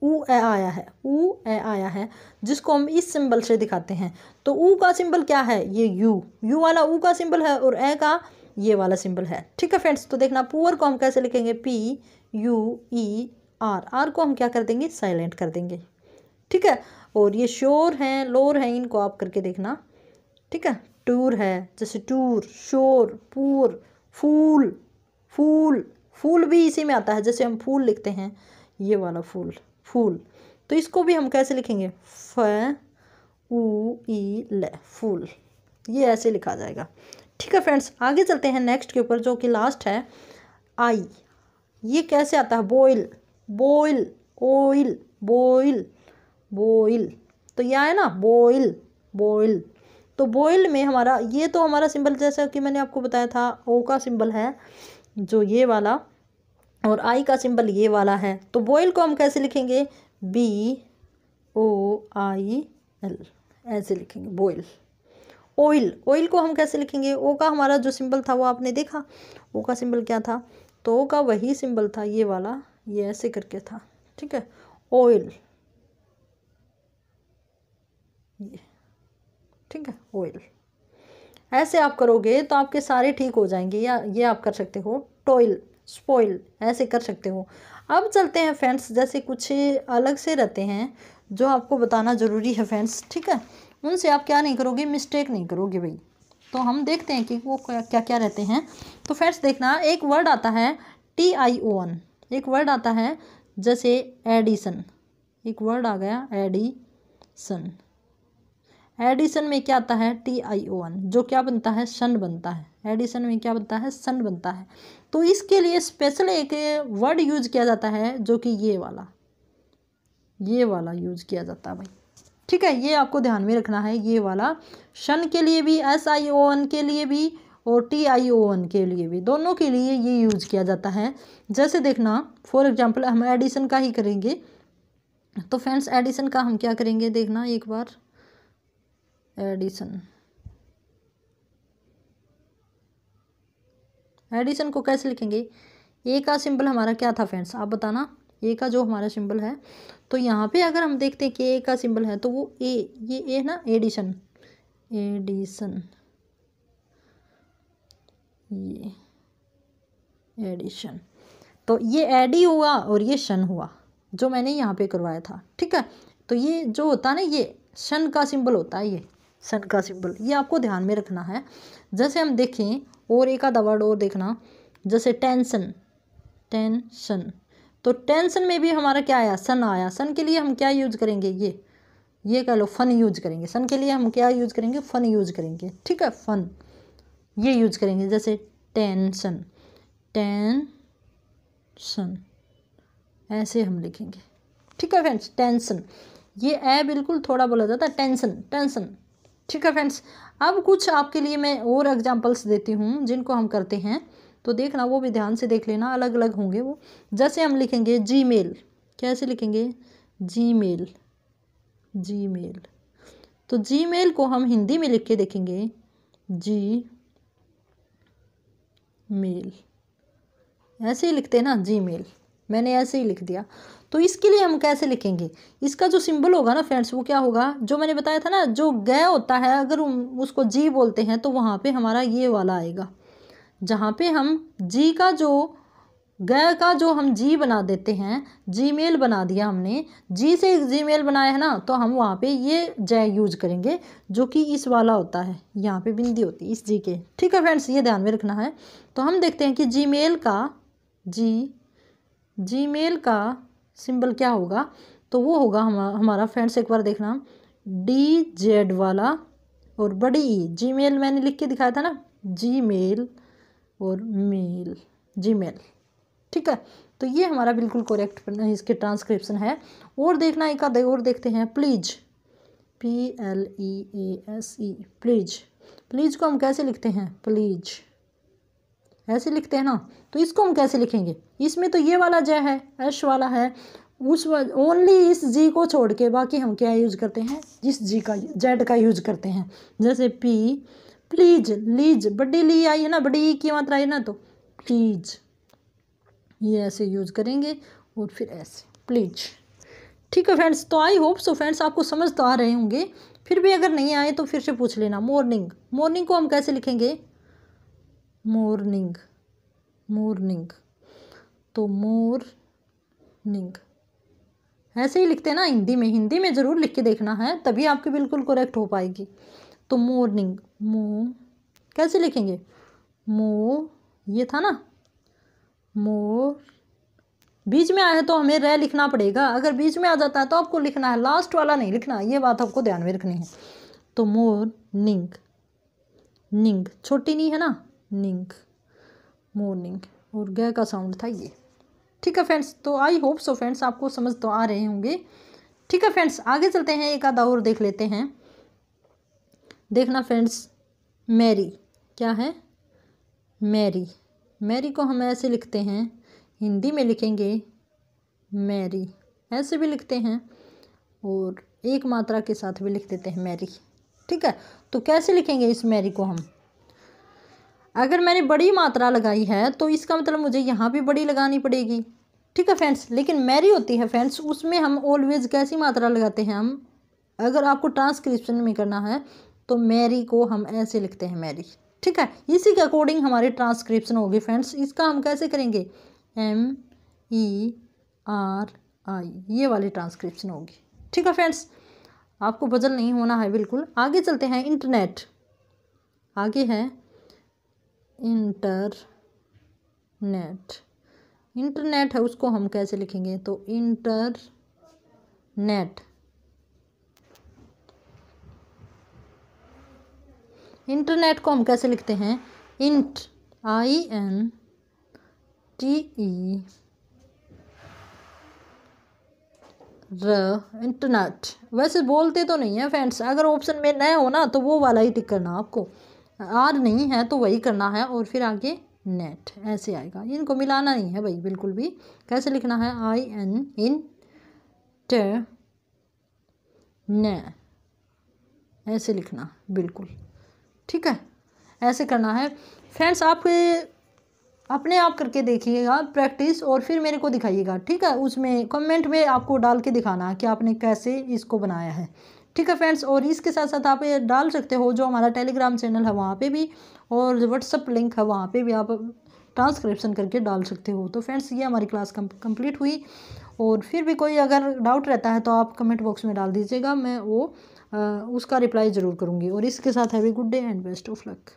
ऊ ए आया है, ऊ ए आया है, जिसको हम इस सिंबल से दिखाते हैं। तो ऊ का सिंबल क्या है, ये यू, यू वाला ऊ का सिंबल है और ए का ये वाला सिंबल है। ठीक है फ्रेंड्स, तो देखना पुअर को हम कैसे लिखेंगे, P U E R, R को हम क्या कर देंगे, साइलेंट कर देंगे। ठीक है, और ये शोर हैं, लोर हैं, इनको आप करके देखना। ठीक है, टूर है जैसे टूर, शोर, पूर, फूल, फूल, फूल भी इसी में आता है, जैसे हम फूल लिखते हैं ये वाला फूल, फूल। तो इसको भी हम कैसे लिखेंगे, फ ऊ ई ल, फूल, ये ऐसे लिखा जाएगा। ठीक है फ्रेंड्स, आगे चलते हैं नेक्स्ट के ऊपर, जो कि लास्ट है आई। ये कैसे आता है, boil, boil, oil, boil, boil. तो ये आया ना बॉयल, बॉयल। तो बॉयल में हमारा ये तो हमारा सिंबल जैसा कि मैंने आपको बताया था, ओ का सिंबल है जो ये वाला और आई का सिंबल ये वाला है। तो बॉयल को हम कैसे लिखेंगे, बी ओ आई एल ऐसे लिखेंगे बॉयल। ऑयल, ऑयल को हम कैसे लिखेंगे, ओ का हमारा जो सिंबल था वो आपने देखा, ओ का सिंबल क्या था, तो ओ का वही सिंबल था ये वाला, ये ऐसे करके था। ठीक है, ऑयल, ये, ठीक है, ऑयल। ऐसे आप करोगे तो आपके सारे ठीक हो जाएंगे। या ये आप कर सकते हो टॉयल, स्पॉइल ऐसे कर सकते हो। अब चलते हैं फ्रेंड्स, जैसे कुछ अलग से रहते हैं जो आपको बताना ज़रूरी है फ्रेंड्स। ठीक है, उनसे आप क्या नहीं करोगे, मिस्टेक नहीं करोगे भाई। तो हम देखते हैं कि वो क्या क्या रहते हैं। तो फ्रेंड्स देखना, एक वर्ड आता है TION, एक वर्ड आता है जैसे एडिसन, एक वर्ड आ गया एडिसन। एडिशन में क्या आता है, TION, जो क्या बनता है, सन बनता है। एडिशन में क्या बनता है, सन बनता है। तो इसके लिए स्पेशल एक वर्ड यूज किया जाता है जो कि ये वाला यूज किया जाता है भाई। ठीक है, ये आपको ध्यान में रखना है, ये वाला सन के लिए भी, SION के लिए भी और TION के लिए भी, दोनों के लिए ये यूज किया जाता है। जैसे देखना, फॉर एग्जाम्पल हम एडिशन का ही करेंगे। तो फ्रेंड्स एडिशन का हम क्या करेंगे, देखना एक बार, एडिशन, एडिशन को कैसे लिखेंगे, ए का सिंबल हमारा क्या था फ्रेंड्स, आप बताना। ए का जो हमारा सिंबल है, तो यहाँ पे अगर हम देखते हैं कि ए का सिंबल है तो वो ए, ये ए ना, एडिशन, एडिशन, ये एडिशन। तो ये एडी हुआ और ये शन हुआ जो मैंने यहाँ पे करवाया था। ठीक है, तो ये जो होता है ना, ये शन का सिंबल होता है, ये सन का सिंबल, ये आपको ध्यान में रखना है। जैसे हम देखें और एक आधा वर्ड और देखना, जैसे टेंशन, टेंशन। तो टेंशन में भी हमारा क्या आया, सन आया। सन के लिए हम क्या यूज करेंगे, ये कह लो फन यूज करेंगे। सन के लिए हम क्या यूज करेंगे, फन यूज करेंगे। ठीक है, फन ये यूज करेंगे। जैसे टेंशन, टेंशन ऐसे हम लिखेंगे। ठीक है फ्रेंड्स, टेंशन, ये ए बिल्कुल थोड़ा बोला जाता है, टेंशन, टेंशन। ठीक है फ्रेंड्स, अब कुछ आपके लिए मैं और एग्जांपल्स देती हूँ जिनको हम करते हैं, तो देखना वो भी ध्यान से देख लेना, अलग अलग होंगे वो। जैसे हम लिखेंगे जीमेल, कैसे लिखेंगे, जीमेल, जीमेल। तो जीमेल को हम हिंदी में लिख के देखेंगे, जी मेल, ऐसे ही लिखते हैं ना, जीमेल, मैंने ऐसे ही लिख दिया। तो इसके लिए हम कैसे लिखेंगे, इसका जो सिंबल होगा ना फ्रेंड्स, वो क्या होगा, जो मैंने बताया था ना, जो ग होता है अगर उसको जी बोलते हैं तो वहाँ पे हमारा ये वाला आएगा। जहाँ पे हम जी का जो गया का जो हम जी बना देते हैं, जीमेल बना दिया हमने, जी से जीमेल बनाया है ना, तो हम वहाँ पे ये जय यूज करेंगे जो कि इस वाला होता है, यहाँ पे बिंदी होती है इस जी के। ठीक है फ्रेंड्स, ये ध्यान में रखना है। तो हम देखते हैं कि जीमेल का सिंबल क्या होगा। तो वो होगा हमारा फ्रेंड्स, एक बार देखना, DZ वाला और बड़ी ई। जीमेल मैंने लिख के दिखाया था ना, जीमेल और मेल, जीमेल। ठीक है, तो ये हमारा बिल्कुल करेक्ट इसके ट्रांसक्रिप्शन है। और देखना एक आधा और देखते हैं, प्लीज, PLEASE, प्लीज को हम कैसे लिखते हैं, प्लीज ऐसे लिखते हैं ना। तो इसको हम कैसे लिखेंगे, इसमें तो ये वाला जय है, एश वाला है, उस ओनली इस जी को छोड़ के बाकी हम क्या यूज करते हैं, जिस जी का जेड का यूज करते हैं। जैसे प्लीज, लीज, बड़ी ली आई है ना, बड़ी ई की मात्रा आई ना, तो प्लीज ये ऐसे यूज करेंगे और फिर ऐसे प्लीज। ठीक है फ्रेंड्स, तो आई होप सो फ्रेंड्स आपको समझ तो आ रहे होंगे। फिर भी अगर नहीं आए तो फिर से पूछ लेना। मॉर्निंग को हम कैसे लिखेंगे, मॉर्निंग, तो मॉर्निंग ऐसे ही लिखते हैं ना हिंदी में ज़रूर लिख के देखना है, तभी आपकी बिल्कुल करेक्ट हो पाएगी। तो मॉर्निंग, कैसे लिखेंगे, ये था ना, बीच में आया है तो हमें रे लिखना पड़ेगा, अगर बीच में आ जाता है तो आपको लिखना है, लास्ट वाला नहीं लिखना, ये बात आपको ध्यान में रखनी है। तो निंग छोटी नी है ना, निंग, मॉर्निंग, और ग का साउंड था ये। ठीक है फ्रेंड्स, तो आई होप सो फ्रेंड्स आपको समझ तो आ रहे होंगे। ठीक है फ्रेंड्स, आगे चलते हैं, एक आधा और देख लेते हैं। देखना फ्रेंड्स, मैरी क्या है, मैरी को हम ऐसे लिखते हैं, हिंदी में लिखेंगे मैरी, ऐसे भी लिखते हैं और एक मात्रा के साथ भी लिख देते हैं मैरी। ठीक है, तो कैसे लिखेंगे इस मैरी को हम, अगर मैंने बड़ी मात्रा लगाई है तो इसका मतलब मुझे यहाँ भी बड़ी लगानी पड़ेगी। ठीक है फ्रेंड्स, लेकिन मैरी होती है फ्रेंड्स, उसमें हम ऑलवेज कैसी मात्रा लगाते हैं हम, अगर आपको ट्रांसक्रिप्शन में करना है तो मैरी को हम ऐसे लिखते हैं मैरी। ठीक है, इसी के अकॉर्डिंग हमारी ट्रांसक्रिप्शन होगी फ्रेंड्स। इसका हम कैसे करेंगे, MERI, ये वाली ट्रांसक्रिप्शन होगी। ठीक है फ्रेंड्स, आपको बदल नहीं होना है बिल्कुल। आगे चलते हैं, इंटरनेट, आगे है इंटरनेट है, उसको हम कैसे लिखेंगे, तो इंटरनेट को हम कैसे लिखते हैं, INTE, इंटरनेट। वैसे बोलते तो नहीं है फ्रेंड्स, अगर ऑप्शन में न हो ना तो वो वाला ही टिक करना, आपको आर नहीं है तो वही करना है, और फिर आगे नेट ऐसे आएगा, इनको मिलाना नहीं है भाई बिल्कुल भी। कैसे लिखना है, ऐसे लिखना बिल्कुल। ठीक है, ऐसे करना है फ्रेंड्स। आप अपने आप करके देखिएगा प्रैक्टिस, और फिर मेरे को दिखाइएगा। ठीक है, उसमें कमेंट में आपको डाल के दिखाना है कि आपने कैसे इसको बनाया है। ठीक है फ्रेंड्स, और इसके साथ साथ आप ये डाल सकते हो जो हमारा टेलीग्राम चैनल है वहाँ पे भी, और जो व्हाट्सअप लिंक है वहाँ पे भी आप ट्रांसक्रिप्शन करके डाल सकते हो। तो फ्रेंड्स, ये हमारी क्लास कंप्लीट हुई, और फिर भी कोई अगर डाउट रहता है तो आप कमेंट बॉक्स में डाल दीजिएगा, मैं वो उसका रिप्लाई ज़रूर करूँगी। और इसके साथ have a good day and best of luck.